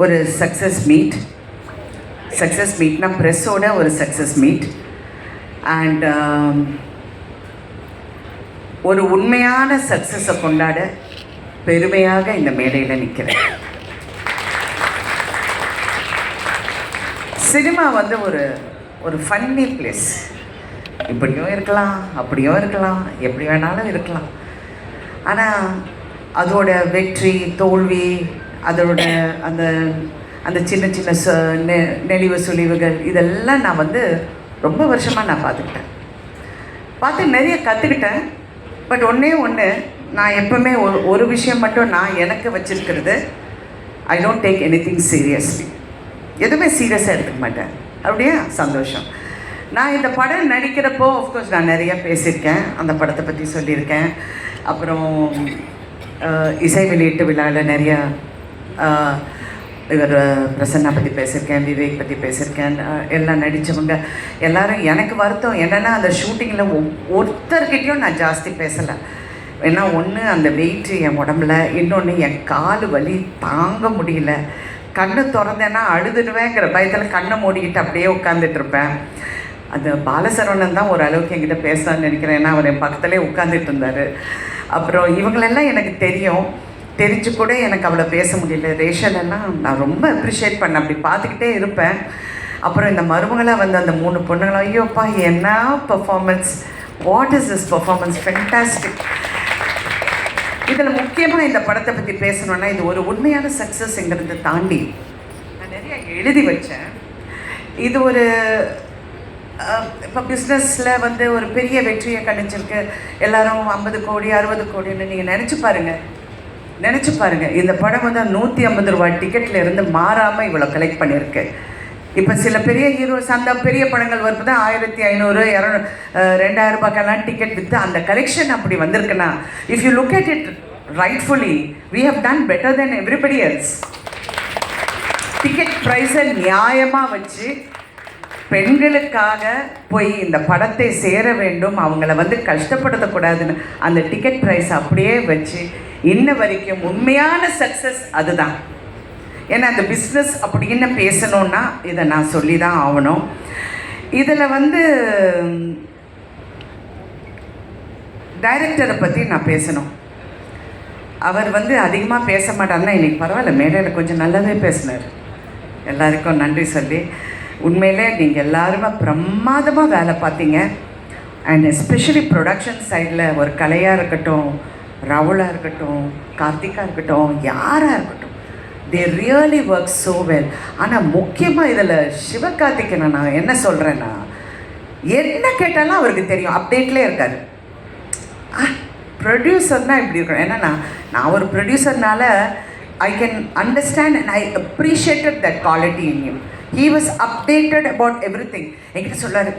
ஒரு சக்ஸஸ் மீட்னா ப்ரெஸ்ஸோட ஒரு success meet. And ஒரு உண்மையான சக்ஸஸை கொண்டாட பெருமையாக இந்த மேடையில் நிற்கிறேன். சினிமா வந்து ஒரு ஃபன்னி பிளேஸ். இப்படியும் இருக்கலாம், அப்படியும் இருக்கலாம், எப்படி வேணாலும் இருக்கலாம். ஆனால் அதோட வெற்றி தோல்வி, அதோட அந்த அந்த சின்ன சின்ன நெளிவு சுழிவுகள் இதெல்லாம் நான் வந்து ரொம்ப வருஷமாக நான் பார்த்து நிறைய கற்றுக்கிட்டேன். பட் ஒன்று நான் எப்போவுமே ஒரு விஷயம் மட்டும் நான் எனக்கு வச்சுருக்கிறது, I don't take anything seriously. எதுவுமே சீரியஸாக எடுத்துக்க மாட்டேன். அப்படியே சந்தோஷம். நான் இந்த படம் நடிக்கிறப்போ ஆஃப்கோர்ஸ் நான் நிறையா பேசியிருக்கேன், அந்த படத்தை பற்றி சொல்லியிருக்கேன். அப்புறம் இசை வெளியீட்டு விழாவில் நிறையா இவர் பிரசன்னா பற்றி பேசியிருக்கேன், விவேக் பற்றி பேசியிருக்கேன். எல்லாம் நடித்தவங்க எல்லோரும். எனக்கு வருத்தம் என்னென்னா அந்த ஷூட்டிங்கில் ஒருத்தர்கிட்டையும் நான் ஜாஸ்தி பேசலை. ஏன்னா ஒன்று அந்த வெயிட்டு என் உடம்புல, இன்னொன்று என் கால் வலி தாங்க முடியல. கண்ணு திறந்தேன்னா அழுதுடுவேங்கிற பயத்தில் கண்ணை மூடிக்கிட்டு அப்படியே உட்காந்துட்ருப்பேன். அந்த பாலசரவணன் தான் ஓரளவுக்கு என்கிட்ட பேசலான்னு நினைக்கிறேன். ஏன்னா அவர் என் பக்கத்துலேயே உட்காந்துட்டு இருந்தார். அப்புறம் இவங்களெல்லாம் எனக்கு தெரிஞ்சு கூட எனக்கு அவ்வளோ பேச முடியல. ரேஷலெல்லாம் நான் ரொம்ப அப்ரிஷியேட் பண்ணேன், அப்படி பார்த்துக்கிட்டே இருப்பேன். அப்புறம் இந்த மருமகளாக வந்து அந்த 3 பொண்ணுங்களும், ஐயோப்பா என்ன performance, what is this performance, fantastic. இதில் முக்கியமாக இந்த படத்தை பற்றி பேசணுன்னா, இது ஒரு உண்மையான சக்ஸஸ்ங்கிறத தாண்டி நான் நிறைய எழுதி வச்சேன். இது ஒரு இப்போ பிஸ்னஸில் வந்து ஒரு பெரிய வெற்றியை கணிச்சிருக்கு. எல்லோரும் 50 கோடி 60 கோடின்னு நீங்கள் நினச்சி பாருங்கள். இந்த படம் வந்து 150 ரூபா டிக்கெட்டில் இருந்து மாறாமல் இவ்வளோ கலெக்ட் பண்ணியிருக்கு. இப்போ சில பெரிய ஹீரோஸ் அந்த பெரிய படங்கள் வருது தான் 1500 200 2000 ரூபாய்க்கெல்லாம் டிக்கெட் விற்று அந்த கலெக்ஷன் அப்படி வந்திருக்குன்னா, if you look at it rightfully, we have done better than everybody else. Ticket ப்ரைஸை நியாயமாக வச்சு பெண்களுக்காக போய் இந்த படத்தை சேர வேண்டும், அவங்கள வந்து கஷ்டப்படுத்தக்கூடாதுன்னு அந்த டிக்கெட் ப்ரைஸ் அப்படியே வச்சு இன்ன வரைக்கும் உண்மையான சக்ஸஸ் அதுதான். ஏன்னா அந்த பிஸ்னஸ் அப்படின்னு பேசணுன்னா இதை நான் சொல்லி தான் ஆகணும். இதில் வந்து டைரக்டரை பற்றி நான் பேசணும். அவர் வந்து அதிகமாக பேச மாட்டார்னா இன்றைக்கி பரவாயில்ல, மேடையில் கொஞ்சம் நல்லாவே பேசினார். எல்லாருக்கும் நன்றி சொல்லி, உண்மையிலே நீங்கள் எல்லாருமே பிரமாதமாக வேலை பார்த்தீங்க. அண்ட் எஸ்பெஷலி ப்ரொடக்ஷன் சைடில் ஒரு கலையாக இருக்கட்டும், ராகுலாக இருக்கட்டும், கார்த்திகா இருக்கட்டும், யாராக இருக்கட்டும், they really work so well. ஆனால் முக்கியமாக இதில் சிவகார்த்திகேயனை நான் என்ன சொல்கிறேன்னா, என்ன கேட்டாலும் அவருக்கு தெரியும், அப்டேட்லேயே இருக்கார். ப்ரொடியூசர்னால் இப்படி இருக்கணும். ஏன்னா நான் ஒரு ப்ரொடியூசர்னால I can understand and I appreciated that quality in him. He was updated about everything. என்கிட்ட சொல்லார்,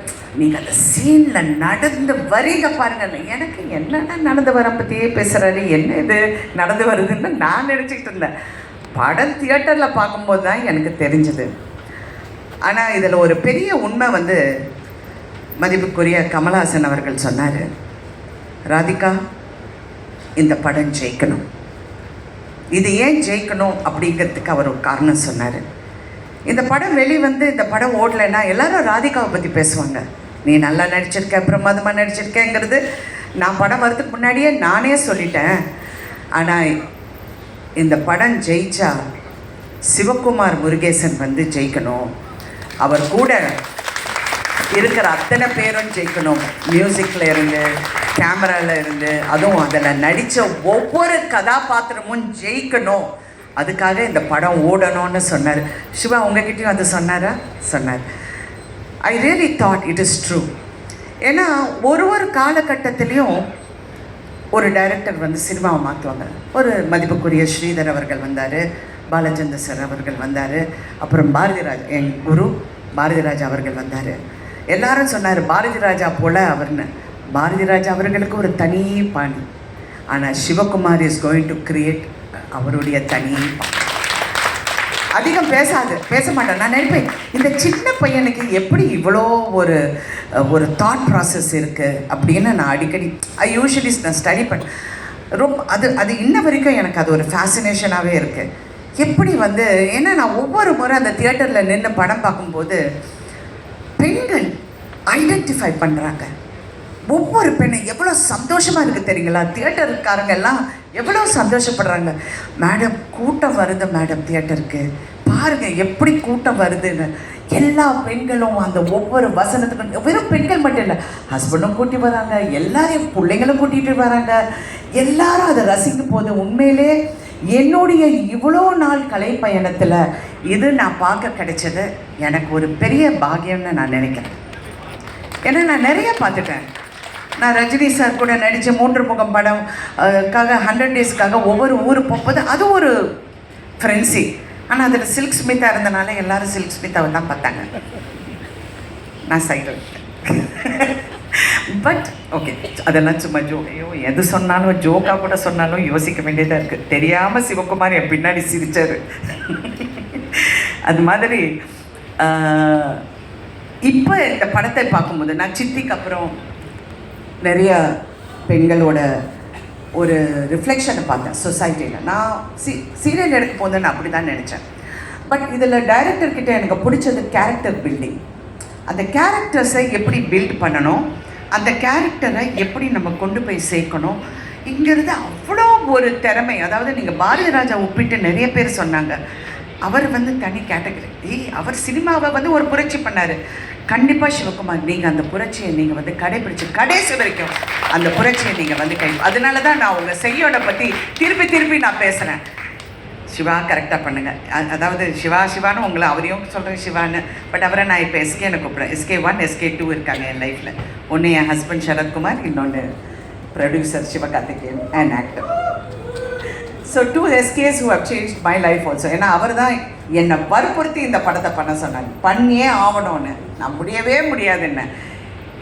நீங்கள் அந்த சீனில் நடந்து வரீங்க பாருங்கள். எனக்கு என்னென்ன நடந்து வர பற்றியே பேசுகிறாரு, என்ன இது நடந்து வருதுன்னு நான் நினச்சிக்கிட்டு இருந்தேன். படம் தியேட்டரில் பார்க்கும்போது தான் எனக்கு தெரிஞ்சுது. ஆனால் இதில் ஒரு பெரிய உண்மை வந்து மதிப்புக்குரிய கமல்ஹாசன் அவர்கள் சொன்னார், ராதிகா இந்த படம் ஜெயிக்கணும். இது ஏன் ஜெயிக்கணும் அப்படிங்கிறதுக்கு அவர் ஒரு காரணம் சொன்னார். இந்த படம் வெளிவந்து இந்த படம் ஓடலைன்னா எல்லாரும் ராதிகாவை பற்றி பேசுவாங்க. நீ நல்லா நடிச்சிருக்க, பிரமாதமாக நடிச்சிருக்கேங்கிறது நான் படம் வரதுக்கு முன்னாடியே நானே சொல்லிட்டேன். ஆனால் இந்த படம் ஜெயிச்சா சிவகுமார் முருகேசன் வந்து ஜெயிக்கணும், அவர் கூட இருக்கிற அத்தனை பேரும் ஜெயிக்கணும். மியூசிக்கில் இருந்து, கேமராவில் இருந்து, அதுவும் அதில் நடித்த ஒவ்வொரு கதாபாத்திரமும் ஜெயிக்கணும். அதுக்காக இந்த படம் ஓடணும்னு சொன்னார். சிவா உங்ககிட்டயும் அது சொன்னார். I really thought it is true. ஏன்னா ஒரு காலகட்டத்திலையும் ஒரு டைரக்டர் வந்து சினிமாவை மாற்றுவாங்க. ஒரு மதிப்புக்குரிய ஸ்ரீதர் அவர்கள் வந்தார், பாலச்சந்தர் சார் அவர்கள் வந்தார், அப்புறம் பாரதிராஜ் என் குரு பாரதிராஜா அவர்கள் வந்தார். எல்லாரும் சொன்னார் பாரதிராஜா போல் அவர்னு. பாரதிராஜா அவர்களுக்கு ஒரு தனி பாணி. ஆனால் Sivakumar is going to create அவருடைய தனி. அதிகம் பேச மாட்டேன். நான் நினைப்பேன், இந்த சின்ன பையனுக்கு எப்படி இவ்வளோ ஒரு தாட் ப்ராசஸ் இருக்குது அப்படின்னு நான் அடிக்கடி யூஷுவலி நான் ஸ்டடி பண்ண ரொம்ப அது இன்ன வரைக்கும் எனக்கு அது ஒரு ஃபேசினேஷனாகவே இருக்குது. எப்படி வந்து ஏன்னா நான் ஒவ்வொரு முறை அந்த தியேட்டரில் நின்று படம் பார்க்கும்போது பெண்கள் ஐடென்டிஃபை பண்ணுறாங்க. ஒவ்வொரு பெண்ணும் எவ்வளோ சந்தோஷமாக இருக்குது தெரியுங்களா? தியேட்டருக்காரங்க எல்லாம் எவ்வளோ சந்தோஷப்படுறாங்க. மேடம் கூட்டம் வருது மேடம், தியேட்டருக்கு பாருங்கள் எப்படி கூட்டம் வருதுன்னு. எல்லா பெண்களும் அந்த ஒவ்வொரு வசனத்துக்கும், வெறும் பெண்கள் மட்டும் இல்லை, ஹஸ்பண்டும் கூட்டி வராங்க, எல்லாரையும் பிள்ளைங்களும் கூட்டிகிட்டு வராங்க, எல்லாரும் அதை ரசிக்கும் போது உண்மையிலே என்னுடைய இவ்வளோ நாள் கலை பயணத்தில் இது நான் பார்க்க கிடைச்சது எனக்கு ஒரு பெரிய பாக்கியம்னு நான் நினைக்கிறேன். ஏன்னா நான் நிறைய பார்த்துட்டேன். நான் ரஜினி சார் கூட நடித்த 3 முகம் படம் க்காக 100 டேஸ்க்காக ஒவ்வொரு ஊர் போகும்போது அது ஒரு ஃப்ரெண்ட்ஸி. ஆனால் அதில் சில்க் ஸ்மிதா இருந்தனால எல்லாரும் சில்க் ஸ்மிதாவை தான் பார்த்தாங்க. நான் சைடு பட் ஓகே, அதெல்லாம் சும்மா ஐயோ எது சொன்னாலும் ஜோக்காக கூட சொன்னாலும் யோசிக்க வேண்டியதாக இருக்குது. தெரியாமல் சிவகுமார் என் பின்னாடி சிரித்தார். அது மாதிரி இப்போ இந்த படத்தை பார்க்கும்போது நான் சித்திக்கு அப்புறம் நிறைய பெண்களோட ஒரு ரிஃப்ளெக்ஷனை பார்த்தேன் சொசைட்டியில். நான் சீரியல் எடுக்கும் போது நான் அப்படி தான் நினச்சேன். பட் இதில் டைரக்டர்கிட்ட எனக்கு பிடிச்சது கேரக்டர் பில்டிங். அந்த கேரக்டர்ஸை எப்படி பில்ட் பண்ணணும், அந்த கேரக்டரை எப்படி நம்ம கொண்டு போய் சேர்க்கணும், இங்கிறது அவ்வளோ ஒரு திறமை. அதாவது நீங்கள் பாரதி ராஜா ஒப்பிட்டு நிறைய பேர் சொன்னாங்க, அவர் வந்து தனி கேட்டகரி. அவர் சினிமாவை வந்து ஒரு புரட்சி பண்ணார். கண்டிப்பாக சிவகுமார் நீங்கள் அந்த புரட்சியை நீங்கள் வந்து கடைபிடிச்சி கடைசி வரைக்கும் அந்த புரட்சியை நீங்கள் வந்து அதனால தான் நான் உங்கள் செய்யோட பற்றி திருப்பி நான் பேசுகிறேன். சிவா கரெக்டாக பண்ணுங்கள். அதாவது சிவான்னு உங்களை அவரையும் சொல்கிறேன் சிவான்னு. பட் அவரை நான் இப்போ எஸ்கேன்னு கூப்பிட்றேன். SK1 SK2 இருக்காங்க என் லைஃப்பில். ஒன்று என் ஹஸ்பண்ட் சரத்குமார், இன்னொன்று producer Sivakarthikeyan and actor. So 2 SKs who have changed my life also. ஏன்னா அவர் தான் என்னை வற்புறுத்தி இந்த படத்தை பண்ண சொன்னாங்க. பண்ணியே ஆகணும்னு. நான் முடியவே முடியாதுன்னு.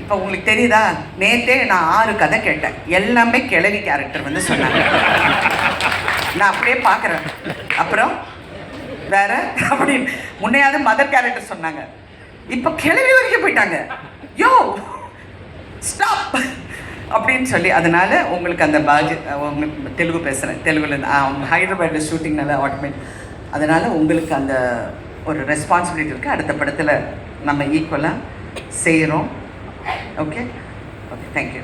இப்போ உங்களுக்கு தெரியுதா, நேற்றே நான் 6 கதை கேட்டேன். எல்லாமே கிழவி கேரக்டர் வந்து சொன்னாங்க. நான் அப்படியே பார்க்குறேன். அப்புறம் வேற அப்படின்னு முன்னையாவது மதர் கேரக்டர் சொன்னாங்க, இப்போ கிழவி வரைக்கும் போயிட்டாங்க. யோ ஸ்டாப் அப்படின்னு சொல்லி. அதனால் உங்களுக்கு அந்த உங்களுக்கு தெலுங்கு பேசுகிறேன், தெலுங்குலேருந்து ஹைதராபாத்தில் ஷூட்டிங்னால ஆட்டோமேட். அதனால் உங்களுக்கு அந்த ஒரு ரெஸ்பான்சிபிலிட்டி இருக்குது. அடுத்த படத்தில் நம்ம ஈக்குவலாக செய்கிறோம். Okay okay, thank you.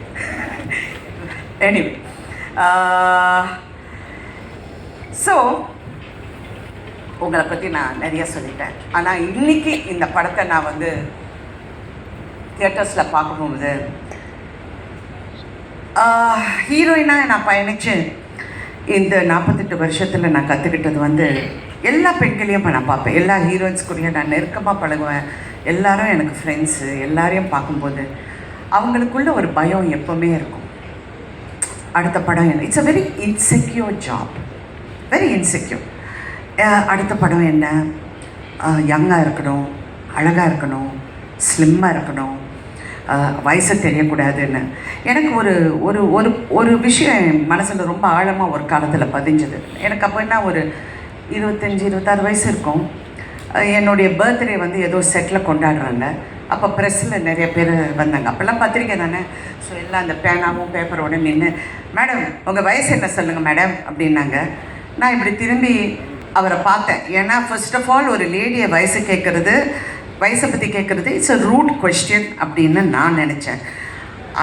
Anyway so உங்களை பற்றி நான் நிறைய சொல்லிட்டேன். ஆனால் இன்றைக்கி இந்த படத்தை நான் வந்து தியேட்டர்ஸில் பார்க்கும்போது ஹீரோயினாக நான் பயணித்து இந்த 48 வருஷத்தில் நான் கற்றுக்கிட்டது வந்து எல்லா பெண்களையும் நான் பார்ப்பேன். எல்லா ஹீரோயின்ஸ் கூடயும் நான் நெருக்கமாக பழகுவேன். எல்லாரும் எனக்கு ஃப்ரெண்ட்ஸு. எல்லாரையும் பார்க்கும்போது அவங்களுக்குள்ள ஒரு பயம் எப்போவுமே இருக்கும். அடுத்த படம் என்ன, it's a very insecure job, very insecure. அடுத்த படம் என்ன, யங்காக இருக்கணும், அழகாக இருக்கணும், ஸ்லிம்மாக இருக்கணும், வயசு தெரியக்கூடாதுன்னு. எனக்கு ஒரு ஒரு ஒரு ஒரு விஷயம் மனசில் ரொம்ப ஆழமாக ஒரு காலத்தில் பதிஞ்சது. எனக்கு அப்போ என்ன ஒரு 25-26 வயசு இருக்கும். என்னுடைய பர்த்டே வந்து ஏதோ செட்டில் கொண்டாடுறாங்க. அப்போ ப்ரெஸ்ஸில் நிறைய பேர் வந்தாங்க. அப்போல்லாம் பத்திரிக்கை தானே. ஸோ எல்லாம் அந்த பேனாவும் பேப்பரோடு நின்று, மேடம் உங்கள் வயசு என்ன சொல்லுங்கள் மேடம் அப்படின்னாங்க. நான் இப்படி திரும்பி அவரை பார்த்தேன். ஏன்னா ஃபர்ஸ்ட் ஆஃப் ஆல் ஒரு லேடியை வயசை பற்றி கேட்குறது இட்ஸ் அ ரூட் கொஸ்டின் அப்படின்னு நான் நினச்சேன்.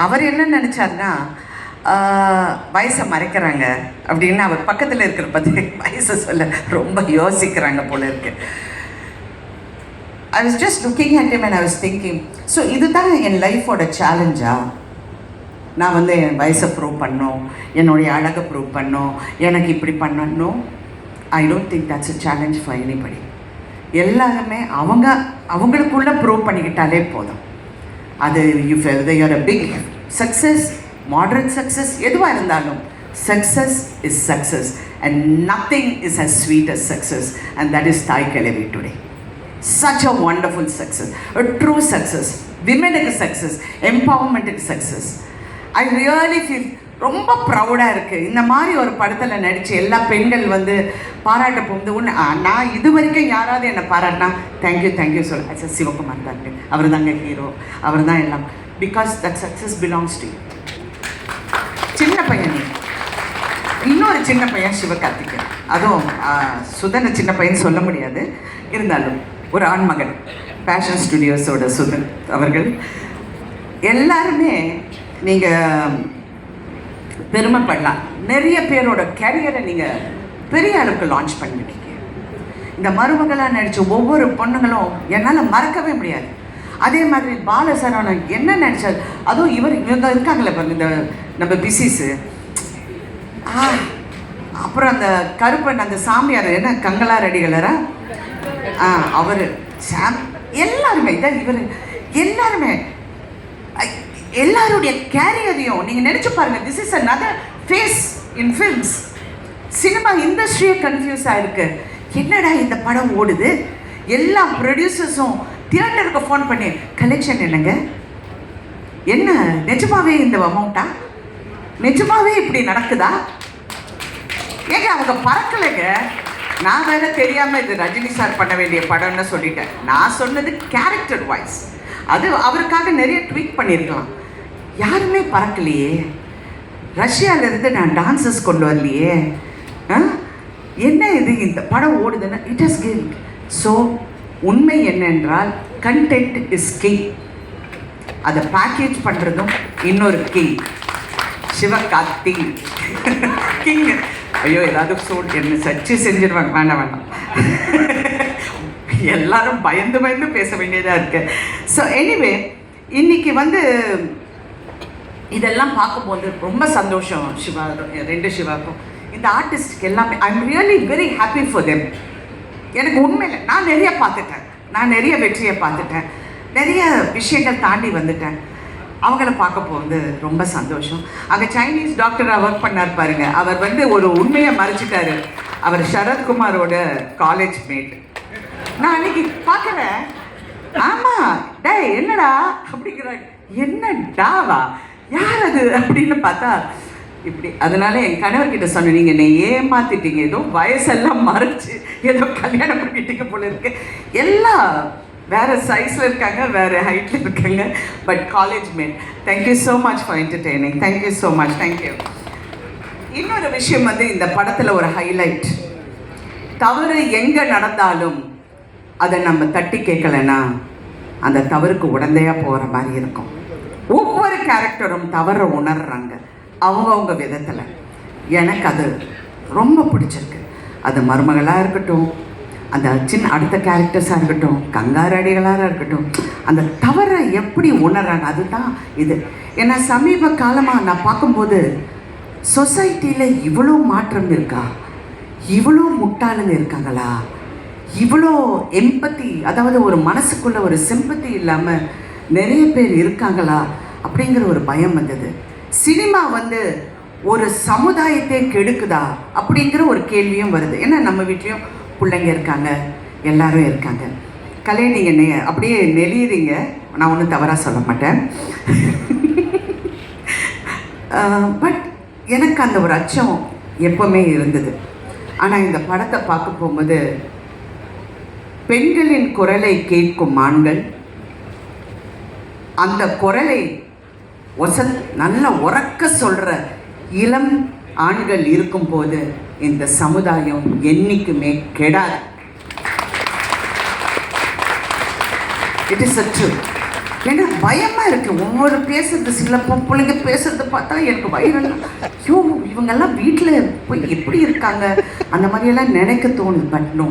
அவர் என்ன நினச்சாருன்னா, வயசை மறைக்கிறாங்க அப்படின்னு அவர் பக்கத்தில் இருக்கிற பற்றி வயசை சொல்ல ரொம்ப யோசிக்கிறாங்க போல இருக்கு. I was just looking at him and I was thinking, so இதுதான் என் லைஃபோட சேலஞ்சா? நான் வந்து என் வயசை ப்ரூவ் பண்ணோம், என்னுடைய அழகை ப்ரூவ் பண்ணோம், எனக்கு இப்படி பண்ணணும். I don't think that's a challenge for anybody. எல்லாருமே அவங்களுக்குள்ளே ப்ரூவ் பண்ணிக்கிட்டாலே போதும். அது you're a big success, moderate success, எதுவாக இருந்தாலும் success is success and nothing is as sweet as success. And that is Thaai Kizhavi today. Such a wonderful success, a true success. விமெனுக்கு success, எம்பவர்மெண்ட்டுக்கு success. I really feel ரொம்ப ப்ரௌடாக இருக்குது. இந்த மாதிரி ஒரு படத்தில் நடித்து எல்லா பெண்கள் வந்து பாராட்ட போகுது. நான் இது வரைக்கும் யாராவது என்னை பாராட்டினா தேங்க்யூ சொல்ல சார் சிவகுமார் தாங்க, அவர் தாங்க ஹீரோ, அவர் தான் எல்லாம். Because that success belongs to you. சின்ன பையன் இன்னொரு சின்ன பையன் சிவகார்த்திகேயன். அதுவும் சுதனை சின்ன பையன் சொல்ல முடியாது, இருந்தாலும் ஒரு ஆண்மகன். பேஷன் ஸ்டுடியோஸோட சுதன் அவர்கள். எல்லாருமே நீங்கள் பெருமைப்படலாம். நிறைய பேரோட கேரியரை நீங்கள் பெரிய அளவுக்கு லான்ச் பண்ணிருக்கீங்க. இந்த மருமகளாக நடித்த ஒவ்வொரு பொண்ணுங்களும் என்னால் மறக்கவே முடியாது. அதே மாதிரி பாலசரவணன் என்ன நடித்தார், அதுவும் இவங்க இருக்காங்களே பாருங்க, இந்த நம்ம பிசிஸு, அப்புறம் அந்த கருப்பன், அந்த சாமியார் என்ன கங்களா ரெடிகளரா, அவர் சாம், எல்லாருமே இதான் இவர், எல்லாருமே எல்லாருடைய கேரியரையும் நீங்கள் நினச்சி பாருங்கள். This is another phase in films. Cinema இண்டஸ்ட்ரியே கன்ஃபியூஸ் ஆகிருக்கு. என்னடா இந்த படம் ஓடுது, எல்லா ப்ரொடியூசர்ஸும் தியேட்டருக்கு ஃபோன் பண்ணி கலெக்ஷன் என்னங்க, என்ன நிஜமாவே இந்த அமௌண்ட்டா, நிஜமாவே இப்படி நடக்குதா? ஏங்க அவங்க பறக்கலைங்க. நான் வேற தெரியாமல் இது ரஜினி சார் பண்ண வேண்டிய படம்னு சொல்லிட்டேன். நான் சொன்னது கேரக்டர் வாய்ஸ். அது அவருக்காக நிறைய ட்வீட் பண்ணியிருக்கலாம். யாருமே பறக்கலையே. ரஷ்யாவிலேருந்து நான் டான்சஸ் கொண்டு வரலையே. என்ன இது இந்த படம் ஓடுதுன்னா இட் இஸ் கில். ஸோ உண்மை என்னென்றால் கண்டென்ட் இஸ் கிங். அதை பேக்கேஜ் பண்ணுறதும் இன்னொரு கிங். சிவகார்த்தி கிங். ஐயோ ஏதாவது என்ன சர்ச்சை செஞ்சிருவாங்க, வேண்டாம் எல்லாரும் பயந்து பயந்து பேச வேண்டியதாக இருக்கு. ஸோ எனிவே இன்னைக்கு இதெல்லாம் பார்க்கும்போது ரொம்ப சந்தோஷம். சிவா, ரெண்டு சிவாக்கும் இந்த ஆர்டிஸ்டுக்கு எல்லாமே I am really very happy for them. எனக்கு உண்மையில் நான் நிறைய பார்த்துட்டேன், நான் நிறைய வெற்றியை பார்த்துட்டேன், நிறைய விஷயங்கள் தாண்டி வந்துட்டேன். அவங்கள பார்க்க போகிறது ரொம்ப சந்தோஷம். அங்கே சைனீஸ் டாக்டராக ஒர்க் பண்ணார் பாருங்க, அவர் ஒரு உண்மையை மறைச்சிட்டாரு. அவர் சரத்குமாரோட காலேஜ் மேட். நான் அன்னைக்கு பார்க்குறேன், ஆமாம் டே என்னடா அப்படிங்கிறாங்க. என்ன டாவா, யார் அது அப்படின்னு பார்த்தா இப்படி. அதனால என் கணவர்கிட்ட சொன்னேன், நீங்கள் என்னை ஏமாத்திட்டீங்க, ஏதோ வயசெல்லாம் மறைச்சு ஏதோ கல்யாணம் பண்ணிட்டீங்க போல இருக்கு. எல்லாம் வேறு சைஸில் இருக்காங்க, வேறு ஹைட்டில் இருக்காங்க, but college mate. Thank you so much for entertaining. Thank you so much. Thank you. இன்னொரு விஷயம் இந்த படத்தில் ஒரு ஹைலைட், தவறு எங்கே நடந்தாலும் அதை நம்ம தட்டி கேட்கலைன்னா அந்த தவறுக்கு உடந்தையாக போகிற மாதிரி இருக்கும். ஒவ்வொரு கேரக்டரும் தவறை உணர்றாங்க அவங்கவுங்க விதத்தில். எனக்கு அது ரொம்ப பிடிச்சிருக்கு. அது மருமகளாக இருக்கட்டும், அந்த அடுத்த கேரக்டர்ஸாக இருக்கட்டும், கங்காரடிகளாக இருக்கட்டும், அந்த தவறை எப்படி உணர்றாங்க அதுதான் இது. ஏன்னா சமீப காலமாக நான் பார்க்கும்போது சொசைட்டியில் இவ்வளோ மாற்றம் இருக்கா, இவ்வளோ முட்டாளுங்க இருக்காங்களா, இவ்வளோ எம்பத்தி, அதாவது ஒரு மனசுக்குள்ளே ஒரு சிம்பத்தி இல்லாமல் நிறைய பேர் இருக்காங்களா அப்படிங்கிற ஒரு பயம் வந்தது. சினிமா ஒரு சமுதாயத்தை கெடுக்குதா அப்படிங்கிற ஒரு கேள்வியும் வருது. ஏன்னா நம்ம வீட்லேயும் பிள்ளைங்க இருக்காங்க, எல்லாரும் இருக்காங்க. கலை நீங்கள் அப்படியே நெளியுறீங்க, நான் ஒன்றும் தவறாக சொல்ல மாட்டேன். பட் எனக்கு அந்த ஒரு அச்சம் எப்போவுமே இருந்தது. ஆனால் இந்த படத்தை பார்க்க போகும்போது பெண்களின் குரலை கேட்கும் ஆண்கள், அந்த குரலை நல்ல உறக்க சொல்கிற இளம் ஆண்கள் இருக்கும்போது இந்த சமுதாயம் என்னைக்குமே கெடாது. It is a truth. எனக்கு பயமாக இருக்குது ஒவ்வொரு பேசுறது, சில பிள்ளைங்க பேசுறது பார்த்தா எனக்கு வயிறெல்லாம், ஐயோ இவங்கெல்லாம் வீட்டில் போய் எப்படி இருக்காங்க அந்த மாதிரியெல்லாம் நினைக்க தோணுது. But no.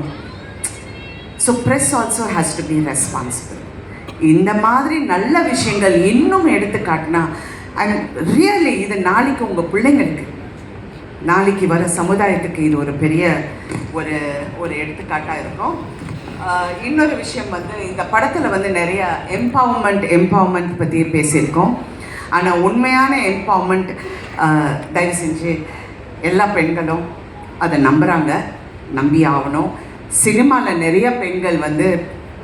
So press also has to be responsible. இந்த மாதிரி நல்ல விஷயங்கள் இன்னும் எடுத்து காட்டினா ரியலி இது நாளைக்கு உங்கள் பிள்ளைங்களுக்கு, நாளைக்கு வர சமுதாயத்துக்கு இது ஒரு பெரிய ஒரு எடுத்துக்காட்டாக இருக்கும். இன்னொரு விஷயம் இந்த படத்தில் நிறைய எம்பவர்மெண்ட் பற்றி பேசியிருக்கோம். ஆனால் உண்மையான எம்பவர்மெண்ட் தயவு செஞ்சு எல்லா பெண்களும் அதை நம்புகிறாங்க, நம்பி ஆகணும். சினிமாவில் நிறைய பெண்கள்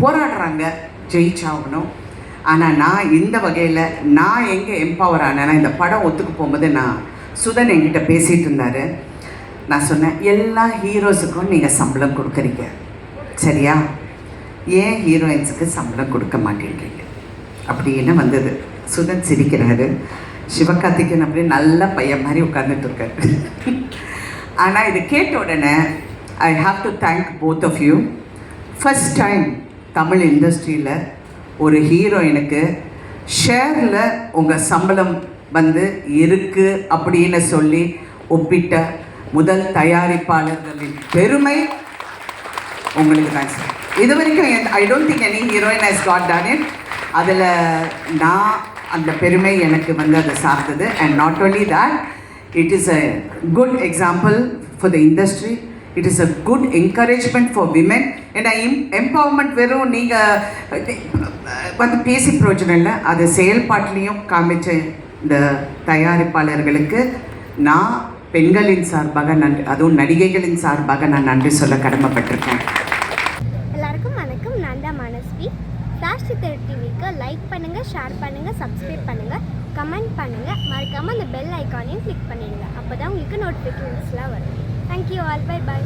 போராடுறாங்க, ஜெயிச்சாகணும். ஆனால் நான் இந்த வகையில் நான் எங்கே எம்பவர் ஆனேன்னா, இந்த படம் ஒத்துக்கு போகும்போது சுதன் என்கிட்ட பேசிகிட்டு இருந்தார். நான் சொன்னேன், எல்லா ஹீரோஸுக்கும் நீங்கள் சம்பளம் கொடுக்குறீங்க சரியா, ஏன் ஹீரோயின்ஸுக்கு சம்பளம் கொடுக்க மாட்டேன்றீங்க அப்படின்னு வந்தது. சுதன் சிரிக்கிறாரு. சிவகார்த்திகேயன் அப்படியே நல்ல பையன் மாதிரி உட்காந்துட்டு இருக்காரு. ஆனால் இது கேட்ட உடனே I have to thank both of you. First time Tamil இண்டஸ்ட்ரியில் ஒரு ஹீரோயினுக்கு ஷேரில் உங்கள் சம்பளம் வந்து இருக்குது அப்படின்னு சொல்லி ஒப்பிட்ட முதல் தயாரிப்பாளர்களின் பெருமை உங்களுக்கு தான் சார். இது வரைக்கும் ஐ don't think any heroine has got done it. அதில் நான் அந்த பெருமை எனக்கு வந்து அதை சார்ந்தது. And not only that, it is a good example for the industry. It is a good encouragement for women. ஏன்னா எம்பவர்மெண்ட் வெறும் நீங்கள் வந்து பேசி பிரயோஜனம் இல்லை, அது செயல்பாட்டிலையும் காமிச்ச இந்த தயாரிப்பாளர்களுக்கு நான் பெண்களின் சார்பாக நன்றி, அதுவும் நடிகைகளின் சார்பாக நான் நன்றி சொல்ல கடமைப்பட்டிருக்கேன். எல்லாருக்கும் வணக்கம். நான் தான் மனஸ்வி. ஃப்ளாஷ் டிவிக்கு லைக் பண்ணுங்கள், ஷேர் பண்ணுங்கள், சப்ஸ்கிரைப் பண்ணுங்கள், கமெண்ட் பண்ணுங்கள், மறக்காமல் அந்த பெல் ஐக்கானையும் கிளிக் பண்ணிடுங்க. அப்போ தான் உங்களுக்கு நோட்டிஃபிகேஷன்ஸ்லாம் வரும். Thank you all. Bye bye.